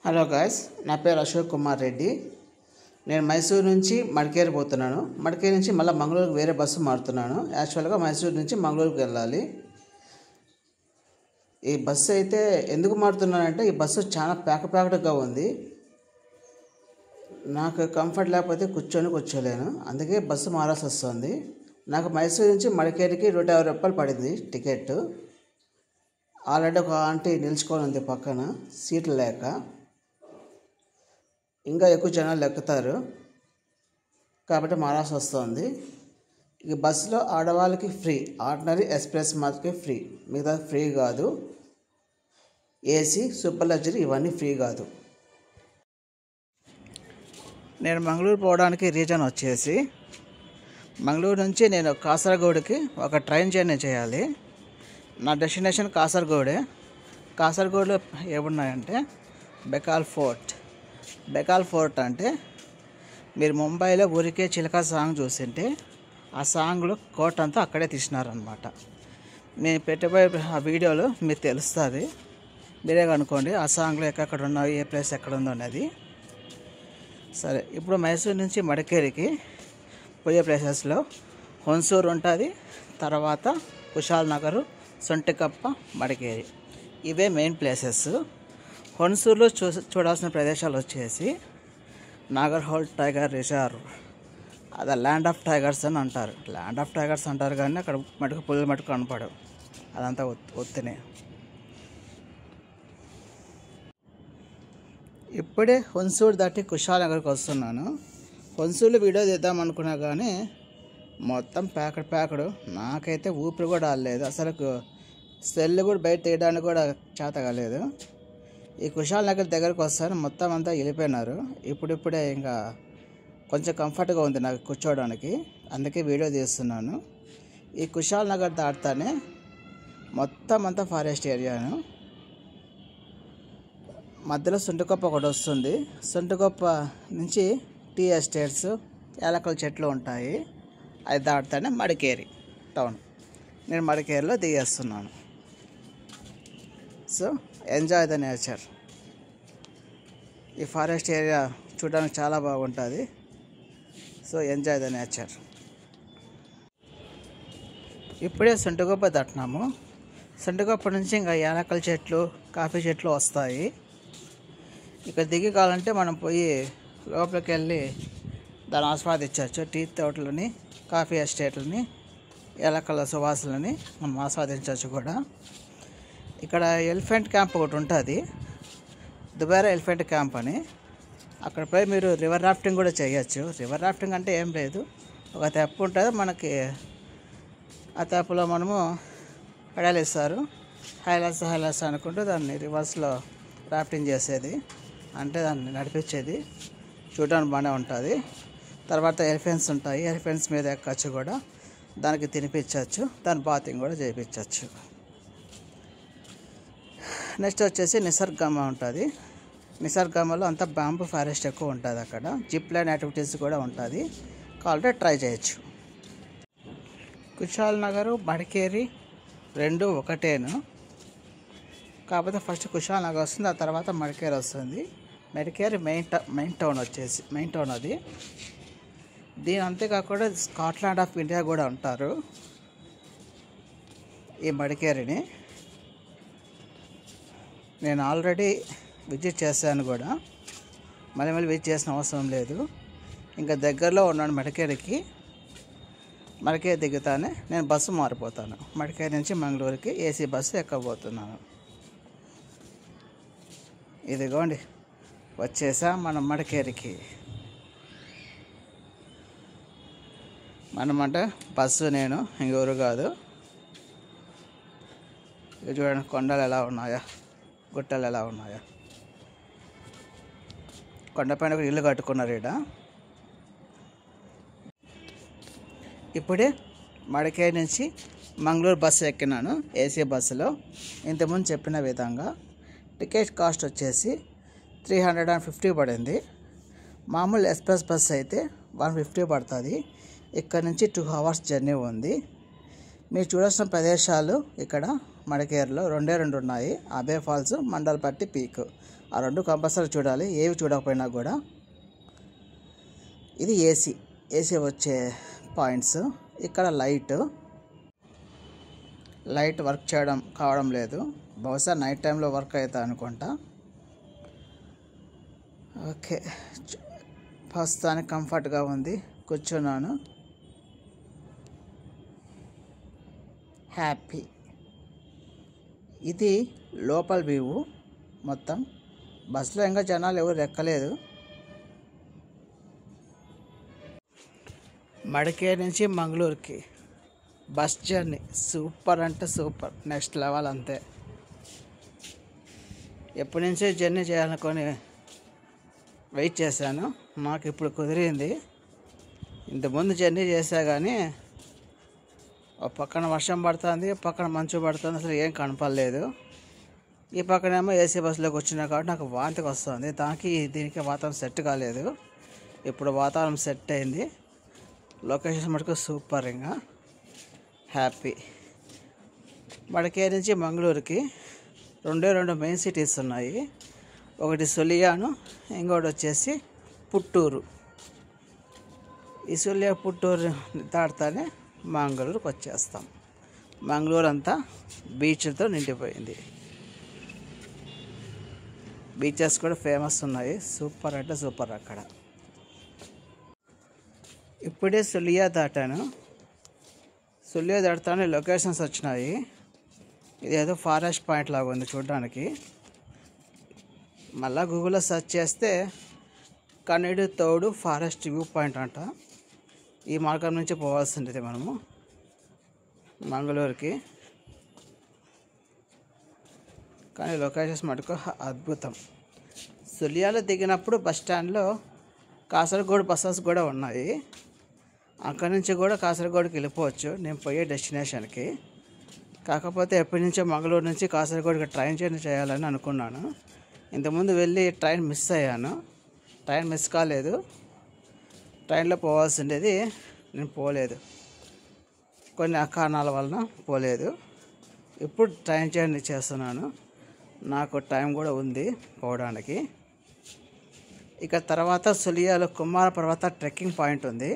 Hello guys, నా పేరు అశోక్ కుమార్ రెడ్డి. నేను మైసూరు నుంచి మడికేరి పోతున్నాను. మడికేరి నుంచి మళ్ళీ మంగళూరుకి వేరే బస్సు మారుతున్నాను. యాక్చువల్గా మైసూరు నుంచి మంగళూరుకి వెళ్ళాలి. ఈ బస్సు అయితే ఎందుకు మారుతున్నానంటే ఈ బస్సు చాలా ప్యాకప్యాకడ్గా ఉంది. నాకు కంఫర్ట్ లేకపోతే కూర్చోలేను. అందుకే బస్సు మారాల్సి వస్తుంది. నాకు మైసూరు నుంచి మడికేరికి 150 రూపాయలు పడింది టికెట్. ఆల్రెడీ ఒక ఆంటీ నిలుచుకొని ఉంది పక్కన, సీట్లు లేక. ఇంకా ఎక్కువ జనాలు ఎక్కుతారు కాబట్టి మారాల్సి వస్తుంది. ఈ బస్సులో ఆడవాళ్ళకి ఫ్రీ, ఆర్డినరీ ఎక్స్ప్రెస్ మాత్రమే ఫ్రీ, మిగతా ఫ్రీ కాదు. ఏసీ, సూపర్ లగ్జరీ ఇవన్నీ ఫ్రీ కాదు. నేను మంగళూరు పోవడానికి రీజన్ వచ్చేసి, మంగళూరు నుంచి నేను కాసరగోడుకి ఒక ట్రైన్ జర్నీ చేయాలి. నా డెస్టినేషన్ కాసరగోడే. కాసరగోడులో ఏమున్నాయంటే బెకాల్ ఫోర్ట్ అంటే మీరు ముంబైలో ఊరికే చిలక సాంగ్ చూసింటే ఆ సాంగ్లో కోట్ అంతా అక్కడే తీసినారనమాట. నేను పెట్టబోయే ఆ వీడియోలో మీకు తెలుస్తుంది. మీరే కనుక్కోండి ఆ సాంగ్లో ఎక్కడ ఉన్నాయో, ఏ ప్లేస్ ఎక్కడ ఉందో అనేది. సరే, ఇప్పుడు మైసూరు నుంచి మడికేరికి పోయే ప్లేసెస్లో హొన్సూరు ఉంటుంది, తర్వాత కుషాల్ నగర్, సొంటికప్ప, మడికేరి, ఇవే మెయిన్ ప్లేసెస్. హొన్సూరులో చూడాల్సిన ప్రదేశాలు వచ్చేసి నాగర్హోల్ టైగర్ రిజర్వ్. అది ల్యాండ్ ఆఫ్ టైగర్స్ అని అంటారు. ల్యాండ్ ఆఫ్ టైగర్స్ అంటారు కానీ అక్కడ మటుకు పులులు మటుకు కనపడవు. అదంతా ఒత్తినే. ఇప్పుడే హొన్సూరు దాటి కుషాల్ నగర్కి వస్తున్నాను. హొన్సూరులో వీడియో తీద్దాం అనుకున్నా కానీ మొత్తం ప్యాకడ్. నాకైతే ఊపిరి కూడా ఆడలేదు. అసలు సెల్ కూడా బయట తీయడానికి కూడా చేత కాలేదు. ఈ కుషాల్ నగర్ దగ్గరకు వస్తాను, మొత్తం అంతా వెళ్ళిపోయినారు. ఇప్పుడిప్పుడే ఇంకా కొంచెం కంఫర్ట్గా ఉంది నాకు కూర్చోవడానికి, అందుకే వీడియో తీస్తున్నాను. ఈ కుషాల్ నగర్ దాటుతానే మొత్తం అంతా ఫారెస్ట్ ఏరియాను. మధ్యలో సొంటికొప్ప ఒకటి వస్తుంది. సొంటికొప్ప నుంచి టీ ఎస్టేట్స్, యాలకుల చెట్లు ఉంటాయి. అది దాటుతానే మడికేరి టౌన్. నేను మడికేరిలో దిగేస్తున్నాను. So enjoy the nature. ఈ ఫారెస్ట్ ఏరియా చూడడానికి చాలా బాగుంటుంది. So enjoy the nature. ఇప్పుడే సొంటిగొప్ప దాటినాము. సొంటిగొప్ప నుంచి ఇంకా యాలకల చెట్లు, కాఫీ చెట్లు వస్తాయి. ఇక్కడ దిగి కావాలంటే మనం పోయి లోపలికి వెళ్ళి దాన్ని ఆస్వాదించవచ్చు. టీ తోటలని, కాఫీ ఎస్టేట్లని, యాలకల సువాసనని మనం ఆస్వాదించవచ్చు కూడా. ఇక్కడ ఎలిఫెంట్ క్యాంప్ ఒకటి ఉంటుంది, దుబారా ఎలిఫెంట్ క్యాంప్ అని. అక్కడ పోయి మీరు రివర్ రాఫ్టింగ్ కూడా చేయొచ్చు. రివర్ రాఫ్టింగ్ అంటే ఏం లేదు, ఒక తెప్ప ఉంటుంది మనకి. ఆ తెప్పలో మనము పెడలు ఇస్తారు, హైలాస్ అనుకుంటూ దాన్ని రివర్స్లో రాఫ్టింగ్ చేసేది, అంటే దాన్ని నడిపించేది. చూడడానికి బాగానే ఉంటుంది. తర్వాత ఎలిఫెంట్స్ ఉంటాయి, ఎలిఫెంట్స్ మీద ఎక్కచ్చు కూడా, దానికి తినిపించవచ్చు, దాని బాతింగ్ కూడా చేయించవచ్చు. నెక్స్ట్ వచ్చేసి నిసర్గమ్మ ఉంటుంది. నిసర్గమ్మలో అంతా బాంబు ఫారెస్ట్ ఎక్కువ ఉంటుంది. అక్కడ జిప్ లైన్ యాక్టివిటీస్ కూడా ఉంటుంది, కావాలంటే ట్రై చేయొచ్చు. కుషాల్ నగర్, మడికేరి రెండు ఒకటేను, కాకపోతే ఫస్ట్ కుషాల్ నగర్ వస్తుంది, ఆ తర్వాత మడికేరి వస్తుంది. మడికేరి మెయిన్ టౌన్ అది. దీని అంతేకాకుండా స్కాట్లాండ్ ఆఫ్ ఇండియా కూడా అంటారు ఈ మడికేరిని. నేను ఆల్రెడీ విజిట్ చేశాను కూడా, మళ్ళీ విజిట్ చేసిన అవసరం లేదు. ఇంకా దగ్గరలో ఉన్నాను మడికేరికి. మడికేరి దిగుతానే నేను బస్సు మారిపోతాను. మడికేరి నుంచి మంగళూరుకి ఏసీ బస్సు ఎక్కబోతున్నాను. ఇదిగోండి వచ్చేసా మనం మడికేరికి. మనమంటే బస్సు నేను, ఇంకెవరు కాదు. ఇది చూడండి, కొండలు ఎలా ఉన్నాయా, గుట్టలు ఎలా ఉన్నాయా. కొండపైన ఒక ఇల్లు కట్టుకున్నారు ఈడ. ఇప్పుడే మడికేరి నుంచి మంగళూరు బస్సు ఎక్కినాను, ఏసీ బస్సులో. ఇంతకుముందు చెప్పిన విధంగా టికెట్ కాస్ట్ వచ్చేసి 350 పడింది. మామూలు ఎక్స్ప్రెస్ బస్సు అయితే 150 పడుతుంది. ఇక్కడ నుంచి 2 hours జర్నీ ఉంది. మీరు చూడాల్సిన ప్రదేశాలు ఇక్కడ మడికేరిలో రెండే ఉన్నాయి, అబే ఫాల్స్, మండల్పట్టి పీక్. ఆ రెండు కంపల్సరీ చూడాలి, ఏవి చూడకపోయినా కూడా. ఇది ఏసీ వచ్చే పాయింట్స్. ఇక్కడ లైట్ వర్క్ కావడం లేదు, బహుశా నైట్ టైంలో వర్క్ అవుతా అనుకుంటా. ఓకే, ప్రస్తుతానికి కంఫర్ట్గా ఉంది, కూర్చున్నాను, హ్యాపీ. ఇది లోపల వ్యూ మొత్తం. బస్సులో ఇంకా జనాలు ఎవరు ఎక్కలేదు. మడికేరి నుంచి మంగళూరుకి బస్ జర్నీ సూపర్ అంటే సూపర్, నెక్స్ట్ లెవెల్ అంతే. ఎప్పటి నుంచో జర్నీ చేయాలనుకొని వెయిట్ చేశాను, నాకు ఇప్పుడు కుదిరింది. ఇంతకుముందు జర్నీ చేశా కానీ ఒక పక్కన వర్షం పడుతుంది, పక్కన మంచు పడుతుంది, అసలు ఏం కనపడలేదు. ఈ పక్కనేమో ఏసీ బస్సులోకి వచ్చినా కాబట్టి నాకు వాంతికి వస్తుంది, దీనికి వాతావరణం సెట్ కాలేదు. ఇప్పుడు వాతావరణం సెట్ అయింది, లొకేషన్ మటుకు సూపర్, ఇంకా హ్యాపీ. మడికేరి నుంచి మంగళూరుకి రెండు మెయిన్ సిటీస్ ఉన్నాయి, ఒకటి సొలియాను, ఇంకోటి వచ్చేసి పుట్టూరు. ఈ సొలియా పుట్టూరు దాటుతానే మంగళూరుకి వచ్చేస్తాం. మంగళూరు అంతా బీచ్లతో నిండిపోయింది, బీచెస్ కూడా ఫేమస్ ఉన్నాయి, సూపర్ అంటే సూపర్. అక్కడ ఇప్పుడే సొలియా దాటాను, సొలియా దాటుతానే లొకేషన్స్ వచ్చినాయి. ఇదేదో ఫారెస్ట్ పాయింట్ లాగా ఉంది చూడడానికి. మళ్ళీ గూగుల్లో సెర్చ్ చేస్తే కనేడు తోడు ఫారెస్ట్ వ్యూ పాయింట్ అంట. ఈ మార్గం నుంచి పోవాల్సింది మనము మంగళూరుకి. కానీ లొకేషన్స్ మటుకు అద్భుతం. సొలియాలో దిగినప్పుడు బస్ స్టాండ్లో కాసరగోడు బస్సెస్ కూడా ఉన్నాయి, అక్కడి నుంచి కూడా కాసరగోడుకి వెళ్ళిపోవచ్చు నేను పోయే డెస్టినేషన్కి. కాకపోతే ఎప్పటి నుంచో మంగళూరు నుంచి కాసరగోడుకి ట్రైన్ జర్నీ చేయాలని అనుకున్నాను. ఇంతకుముందు వెళ్ళి ట్రైన్ మిస్ అయ్యాను, ట్రైన్ మిస్ కాలేదు, ట్రైన్లో పోవాల్సిండేది, నేను పోలేదు, కొన్ని కారణాల వలన పోలేదు. ఇప్పుడు ట్రైన్ జర్నీ చేస్తున్నాను, నాకు టైం కూడా ఉంది పోవడానికి. ఇక తర్వాత సొలియాలో కుమార పర్వత ట్రెక్కింగ్ పాయింట్ ఉంది.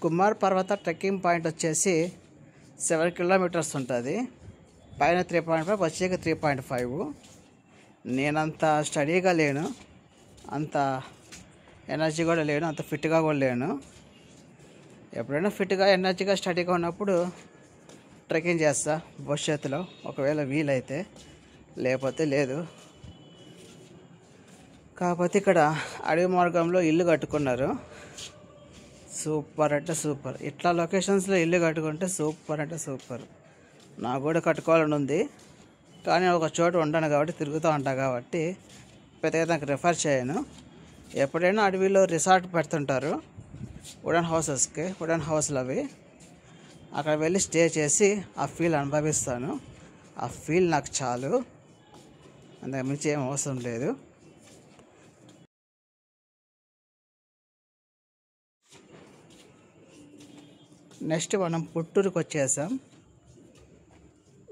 కుమార పర్వత ట్రెక్కింగ్ పాయింట్ వచ్చేసి 7 కిలోమీటర్స్ ఉంటుంది, పైన 3.5, వచ్చేక 3.5. నేనంత స్టడీగా లేను, అంత ఎనర్జీ కూడా లేను, అంత ఫిట్గా కూడా లేను. ఎప్పుడైనా ఫిట్గా ఎనర్జీగా స్టడీగా ఉన్నప్పుడు ట్రెక్కింగ్ చేస్తా భవిష్యత్తులో, ఒకవేళ వీలైతే, లేకపోతే లేదు. కాకపోతే ఇక్కడ అడవి మార్గంలో ఇల్లు కట్టుకున్నారు, సూపర్ అంటే సూపర్. ఇట్లా లొకేషన్స్లో ఇల్లు కట్టుకుంటే సూపర్ అంటే సూపర్. నాకు కూడా కట్టుకోవాలని ఉంది, కానీ ఒక చోటు ఉండను కాబట్టి, తిరుగుతూ ఉంటాను కాబట్టి పెద్దగా నాకు రిఫర్ చేయను. ఎప్పుడైనా అడవిలో రిసార్ట్ పెడుతుంటారు, వుడెన్ హౌస్లు అవి, అక్కడ వెళ్ళి స్టే చేసి ఆ ఫీల్ అనుభవిస్తాను. ఆ ఫీల్ నాకు చాలు, అంతకుమించి ఏం అవసరం లేదు. నెక్స్ట్ మనం పుట్టూరుకి వచ్చేసాం.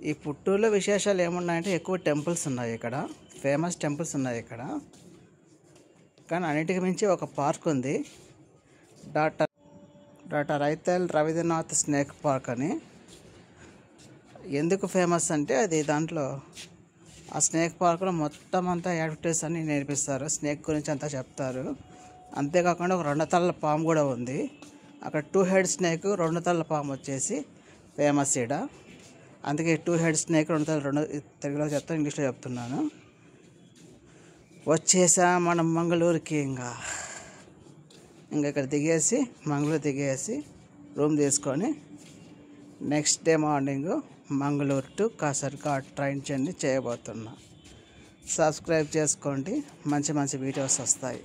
ఈ పుట్టూరులో విశేషాలు ఏమున్నాయంటే ఎక్కువ టెంపుల్స్ ఉన్నాయి ఇక్కడ, ఫేమస్ టెంపుల్స్ ఉన్నాయి ఇక్కడ. కానీ అన్నిటికి మించి ఒక పార్క్ ఉంది, డాక్టర్ రైతల్ రవీంద్రనాథ్ స్నేక్ పార్క్ అని. ఎందుకు ఫేమస్ అంటే అది దాంట్లో ఆ స్నేక్ పార్క్లో మొత్తం అంతా యాక్టివిటీస్ అన్నీ నేర్పిస్తారు, స్నేక్ గురించి అంతా చెప్తారు. అంతేకాకుండా ఒక 2 తలల పాము కూడా ఉంది అక్కడ. 2 హెడ్ స్నేక్, 2 తలల పాము వచ్చేసి ఫేమస్ ఈడ. అందుకే 2 హెడ్ స్నేక్, 2 తలల, తెలుగులో చెప్తాను, ఇంగ్లీష్లో చెప్తున్నాను. వచ్చేసా మనం మంగళూరుకి. ఇంకా ఇక్కడ దిగేసి మంగళూరు దిగేసి రూమ్ తీసుకొని next day morning Mangaluru to Kasaragod train journey చేయబోతున్నా. సబ్స్క్రైబ్ చేసుకోండి, మంచి మంచి వీడియోస్ వస్తాయి.